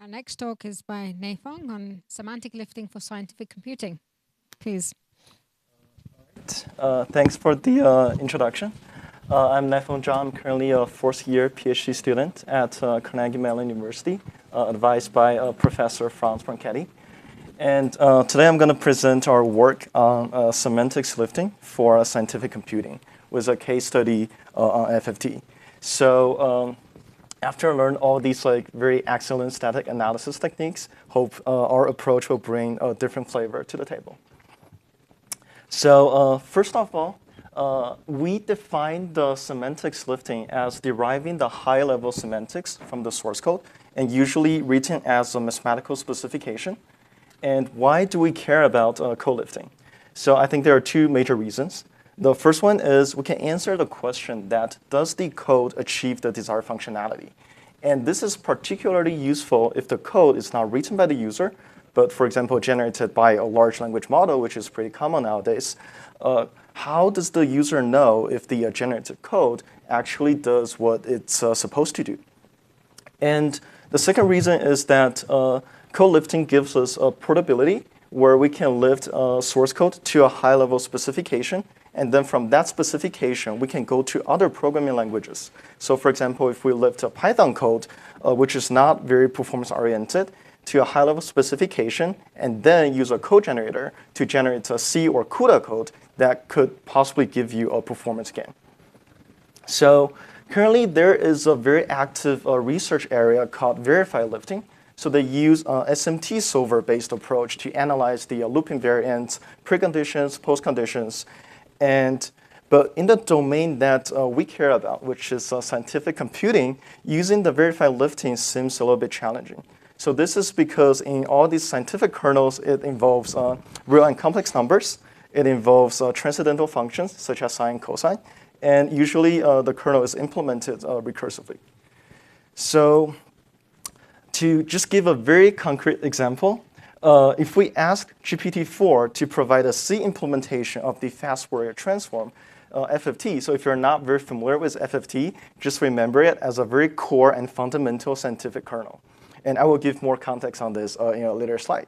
Our next talk is by Naifeng on semantic lifting for scientific computing. Please. Thanks for the introduction. I'm Naifeng Zhang. I'm currently a fourth-year PhD student at Carnegie Mellon University, advised by Professor Franz Franchetti. And today I'm going to present our work on semantics lifting for scientific computing with a case study on FFT. So after I learned all these very excellent static analysis techniques, hope our approach will bring a different flavor to the table. So first of all, we define the semantics lifting as deriving the high-level semantics from the source code and usually written as a mathematical specification. And why do we care about code lifting? So I think there are two major reasons. The first one is we can answer the question that does the code achieve the desired functionality? And this is particularly useful if the code is not written by the user, but for example, generated by a large language model, which is pretty common nowadays. How does the user know if the generated code actually does what it's supposed to do? And the second reason is that code lifting gives us a portability where we can lift source code to a high-level specification. And then from that specification, we can go to other programming languages. So for example, if we lift a Python code, which is not very performance-oriented, to a high-level specification, and then use a code generator to generate a C or CUDA code that could possibly give you a performance gain. So currently, there is a very active research area called verified lifting. So they use SMT solver-based approach to analyze the looping variants, preconditions, postconditions. But in the domain that we care about, which is scientific computing, using the verified lifting seems a little bit challenging. So this is because in all these scientific kernels, it involves real and complex numbers. It involves transcendental functions, such as sine and cosine. And usually, the kernel is implemented recursively. So to just give a very concrete example, if we ask GPT-4 to provide a C implementation of the fast Fourier transform, FFT, so if you're not very familiar with FFT, just remember it as a very core and fundamental scientific kernel. And I will give more context on this in a later slide.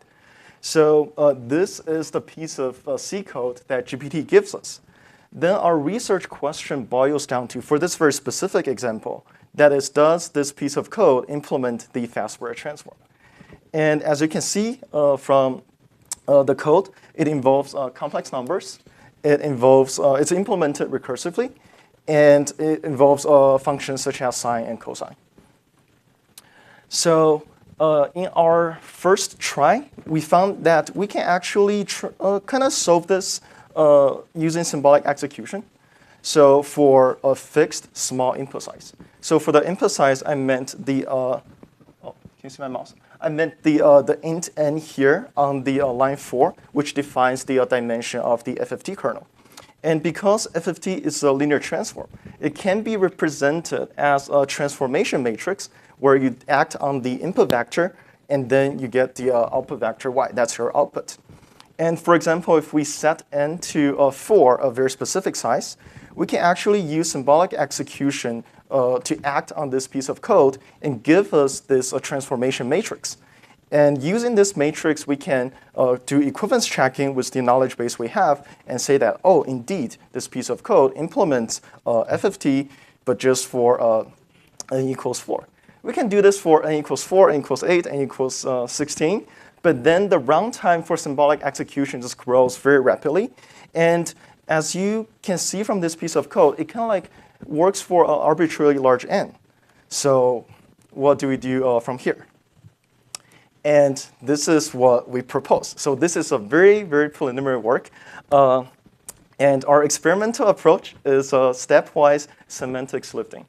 So this is the piece of C code that GPT gives us. Then our research question boils down to, for this very specific example, that is, does this piece of code implement the fast Fourier transform? And as you can see from the code, it involves complex numbers. It's implemented recursively, and it involves functions such as sine and cosine. So in our first try, we found that we can actually kind of solve this using symbolic execution. So for a fixed small input size. So for the input size, I meant the, can you see my mouse? I meant the int n here on the line 4, which defines the dimension of the FFT kernel. And because FFT is a linear transform, it can be represented as a transformation matrix where you act on the input vector, and then you get the output vector y. That's your output. And for example, if we set n to 4, a very specific size, we can actually use symbolic execution to act on this piece of code and give us this transformation matrix. And using this matrix, we can do equivalence checking with the knowledge base we have and say that, oh, indeed, this piece of code implements FFT, but just for n equals 4. We can do this for n equals 4, n equals 8, n equals 16. But then the runtime for symbolic execution just grows very rapidly. And as you can see from this piece of code, it kind of works for an arbitrarily large n. So what do we do from here? And this is what we propose. So this is a very, very preliminary work. And our experimental approach is stepwise semantics lifting.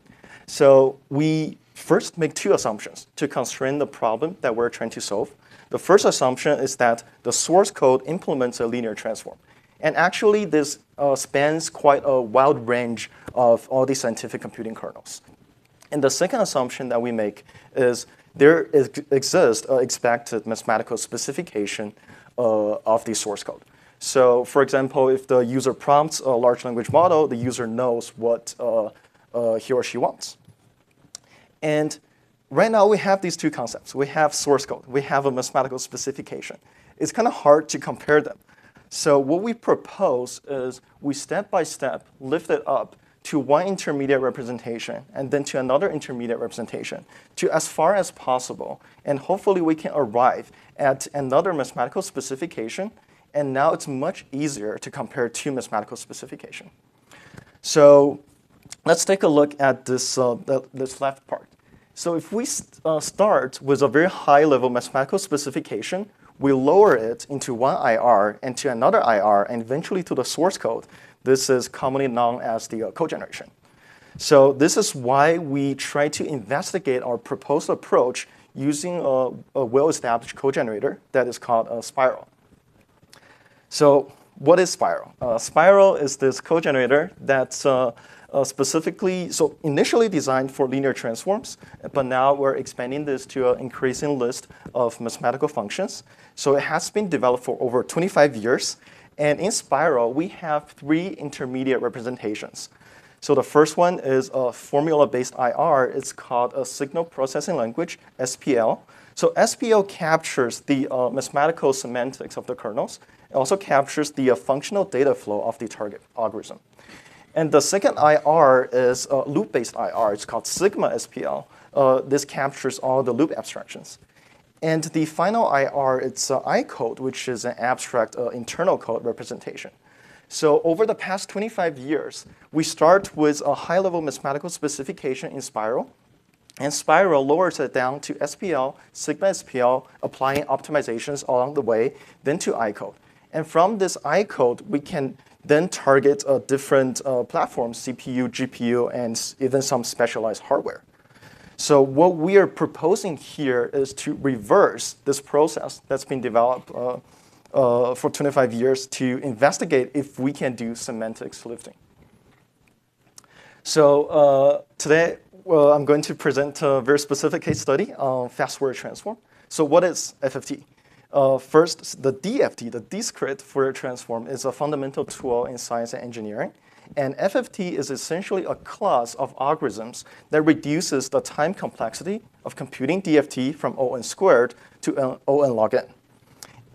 So we first make two assumptions to constrain the problem that we're trying to solve. The first assumption is that the source code implements a linear transform. And actually, this spans quite a wide range of all these scientific computing kernels. And the second assumption that we make is there exists an expected mathematical specification of the source code. So for example, if the user prompts a large language model, the user knows what he or she wants. And right now we have these two concepts. We have source code. We have a mathematical specification. It's kind of hard to compare them. So what we propose is we step by step lift it up to one intermediate representation and then to another intermediate representation to as far as possible. And hopefully we can arrive at another mathematical specification. And now it's much easier to compare two mathematical specifications. So let's take a look at this, this left part. So if we start with a very high-level mathematical specification, we lower it into one IR and to another IR and eventually to the source code. This is commonly known as the code generation. So this is why we try to investigate our proposed approach using a well-established code generator that is called Spiral. So what is Spiral? Spiral is this code generator that's specifically, so initially designed for linear transforms, but now we're expanding this to an increasing list of mathematical functions. So it has been developed for over 25 years. And in Spiral, we have three intermediate representations. So the first one is a formula-based IR. It's called a signal processing language, SPL. So SPL captures the mathematical semantics of the kernels. It also captures the functional data flow of the target algorithm. And the second IR is a loop-based IR. It's called Sigma SPL. This captures all the loop abstractions. And the final IR, it's I-code, which is an abstract internal code representation. So over the past 25 years, we start with a high-level mathematical specification in Spiral. And Spiral lowers it down to SPL, Sigma SPL, applying optimizations along the way, then to I-code. And from this I-code, we can then target different platforms, CPU, GPU, and even some specialized hardware. So what we are proposing here is to reverse this process that's been developed for 25 years to investigate if we can do semantics lifting. So today, I'm going to present a very specific case study on fast Fourier transform. So what is FFT? First, the DFT, the discrete Fourier transform, is a fundamental tool in science and engineering. And FFT is essentially a class of algorithms that reduces the time complexity of computing DFT from O(n) squared to O(n) log n.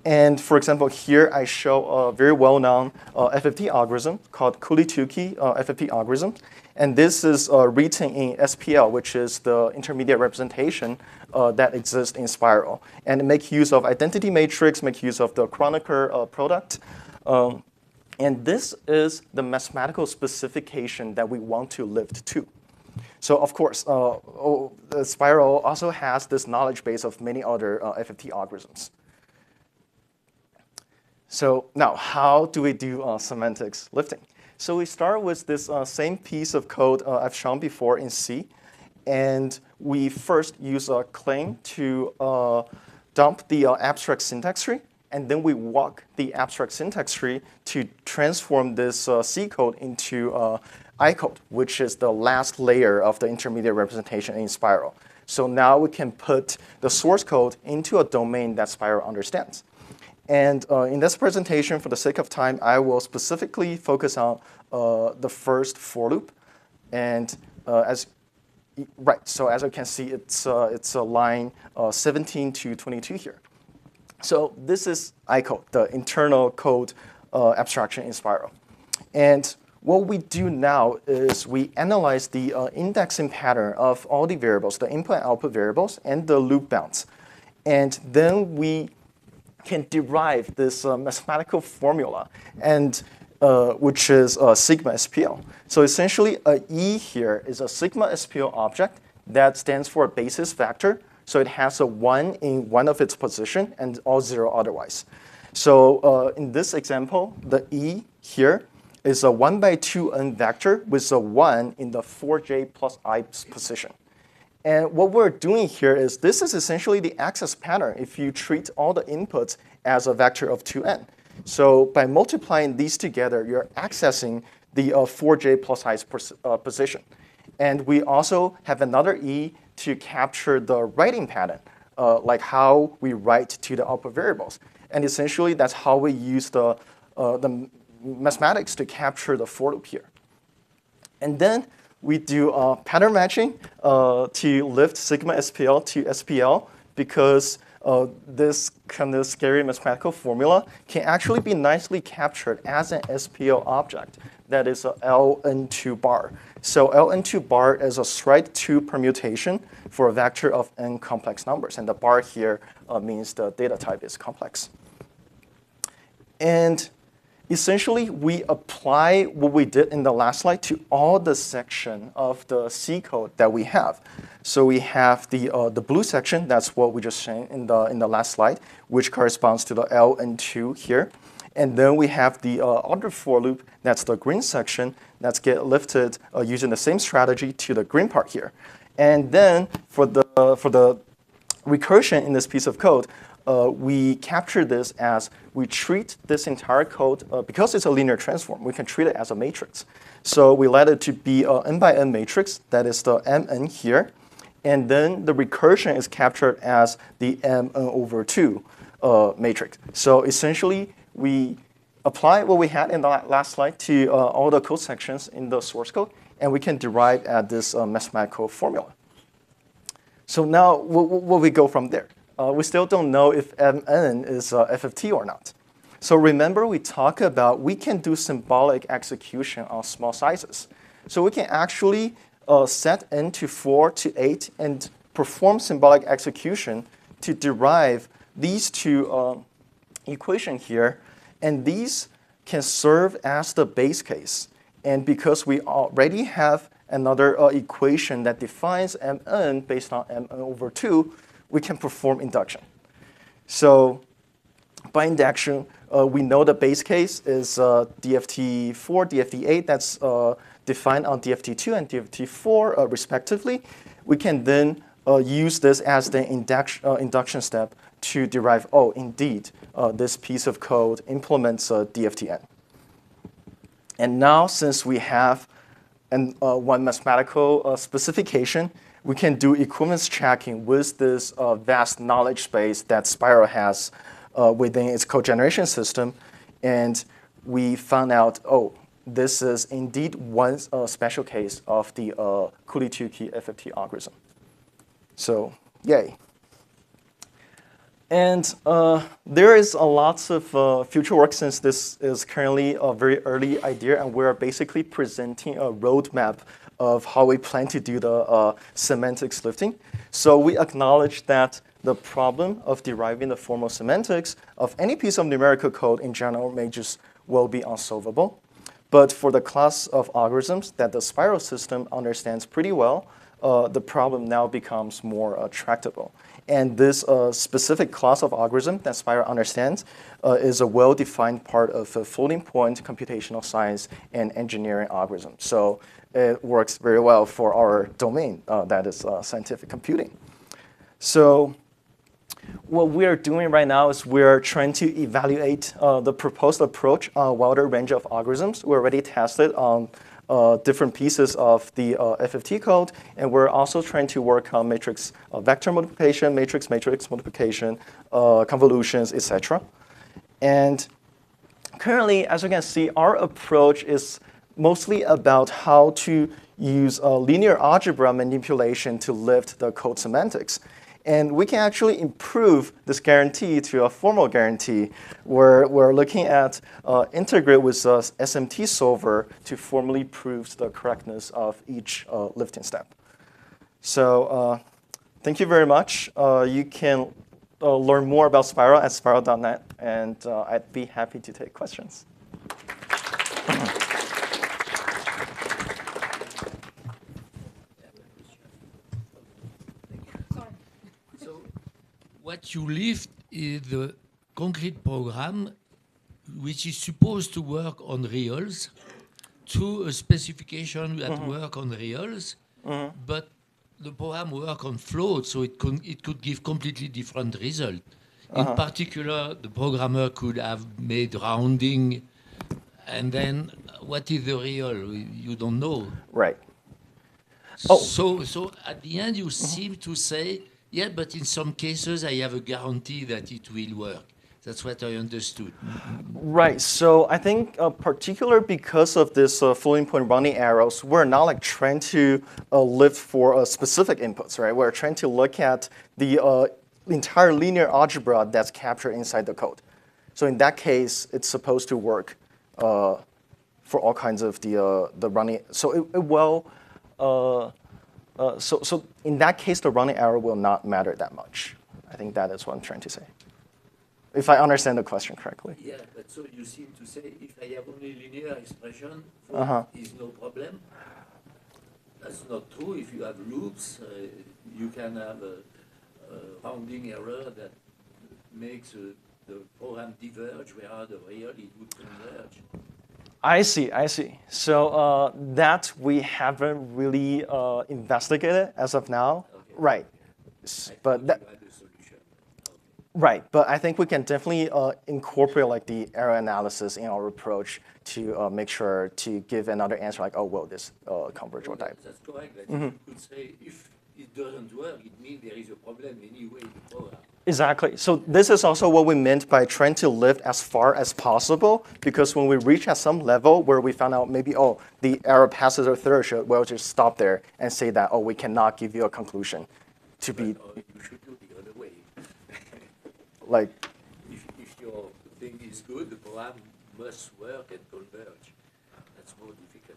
And for example, here I show a very well-known FFT algorithm called Cooley-Tukey FFT algorithm. And this is written in SPL, which is the intermediate representation that exists in Spiral. And it makes use of identity matrix, makes use of the Kronecker product. And this is the mathematical specification that we want to lift to. So of course, Spiral also has this knowledge base of many other FFT algorithms. So now, how do we do semantics lifting? So we start with this same piece of code I've shown before in C. And we first use a claim to dump the abstract syntax tree. And then we walk the abstract syntax tree to transform this C code into I code, which is the last layer of the intermediate representation in Spiral. So now we can put the source code into a domain that Spiral understands. And in this presentation, for the sake of time, I will specifically focus on the first for loop. And so as you can see, it's a line 17 to 22 here. So this is I code, the internal code abstraction in Spiral. And what we do now is we analyze the indexing pattern of all the variables, the input and output variables, and the loop bounds. And then we can derive this mathematical formula, and which is sigma SPL. So essentially, a E here is a sigma SPL object that stands for a basis vector. So it has a 1 in one of its position and all 0 otherwise. So in this example, the E here is a 1/2n vector with a 1 in the 4j plus I position. And what we're doing here is this is essentially the access pattern if you treat all the inputs as a vector of 2n. So by multiplying these together, you're accessing the 4j plus I position. And we also have another E to capture the writing pattern, like how we write to the output variables. And essentially, that's how we use the mathematics to capture the for loop here. And then we do pattern matching to lift sigma SPL to SPL because this kind of scary mathematical formula can actually be nicely captured as an SPL object that is a LN2 bar. So LN2 bar is a straight 2 permutation for a vector of n complex numbers. And the bar here means the data type is complex. And essentially, we apply what we did in the last slide to all the section of the C code that we have. So we have the blue section, that's what we just shown in the last slide, which corresponds to the LN2 here. And then we have the other for loop, that's the green section, that's get lifted using the same strategy to the green part here. And then for the recursion in this piece of code, we capture this as we treat this entire code, because it's a linear transform, we can treat it as a matrix. So we let it to be an n by n matrix, that is the mn here. And then the recursion is captured as the mn over 2 matrix. So essentially, we apply what we had in the last slide to all the code sections in the source code, and we can derive at this mathematical formula. So now, what we go from there? We still don't know if mn is FFT or not. So remember, we talked about we can do symbolic execution on small sizes. So we can actually set n to 4 to 8 and perform symbolic execution to derive these two equations here. And these can serve as the base case. And because we already have another equation that defines mn based on mn over 2, we can perform induction. So by induction, we know the base case is DFT4, DFT8. That's defined on DFT2 and DFT4 respectively. We can then use this as the induction step to derive, oh, indeed, this piece of code implements DFTN. And now, since we have one mathematical specification, we can do equivalence checking with this vast knowledge space that Spiral has within its code generation system. And we found out, oh, this is indeed one special case of the Cooley-Tukey FFT algorithm. So, yay. And there is a lots of future work since this is currently a very early idea, and we're basically presenting a roadmap of how we plan to do the semantics lifting. So we acknowledge that the problem of deriving the formal semantics of any piece of numerical code in general majors will be unsolvable. But for the class of algorithms that the Spiral system understands pretty well, the problem now becomes more tractable. And this specific class of algorithm that Spiral understands is a well-defined part of a floating point computational science and engineering algorithm. So it works very well for our domain, that is scientific computing. So what we're doing right now is we're trying to evaluate the proposed approach on a wider range of algorithms. We already tested on different pieces of the FFT code, and we're also trying to work on matrix vector multiplication, matrix multiplication, convolutions, etc. And currently, as you can see, our approach is mostly about how to use linear algebra manipulation to lift the code semantics. And we can actually improve this guarantee to a formal guarantee where we're looking at integrate with SMT solver to formally prove the correctness of each lifting step. So thank you very much. You can learn more about Spiral at spiral.net, and I'd be happy to take questions. What you lift is the concrete program which is supposed to work on reals to a specification that work on reals, but the program work on floats, so it could give completely different result. In particular, the programmer could have made rounding, and then what is the real? You don't know. Right. So at the end, you seem to say, yeah, but in some cases, I have a guarantee that it will work. That's what I understood. Right. So I think particular because of this floating point running arrows, we're not like trying to lift for specific inputs, right? We're trying to look at the entire linear algebra that's captured inside the code. So in that case, it's supposed to work for all kinds of the running. So it will. So in that case, the running arrow will not matter that much. I think that is what I'm trying to say, if I understand the question correctly. Yeah, but so you seem to say if I have only linear expression, is no problem. That's not true. If you have loops, you can have a rounding error that makes the program diverge, whereas the real it would converge. I see. So that we haven't really investigated as of now. Okay. Right. But that, right, but I think we can definitely incorporate like the error analysis in our approach to make sure to give another answer like, oh, well, this converge or type. That's correct. That you could say if it doesn't work, it means there is a problem anyway in the program. Exactly. So this is also what we meant by trying to lift as far as possible, because when we reach at some level where we found out maybe, oh, the error passes a threshold, we'll just stop there and say that, oh, we cannot give you a conclusion to be. You should do the other way. Like, if your thing is good, the program must work and converge. That's more difficult.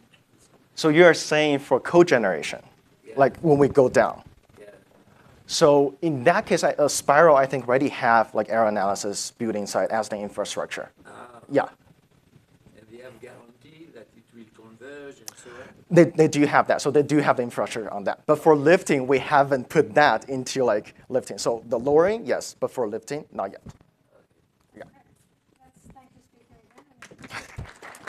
so you're saying for code generation, like when we go down. Yeah. So in that case, Spiral, I think, already have like error analysis built inside as the infrastructure. Yeah. And they have guarantee that it will converge and so on. They do have that. So they do have the infrastructure on that. But for lifting, we haven't put that into like lifting. So the lowering, yes, but for lifting, not yet.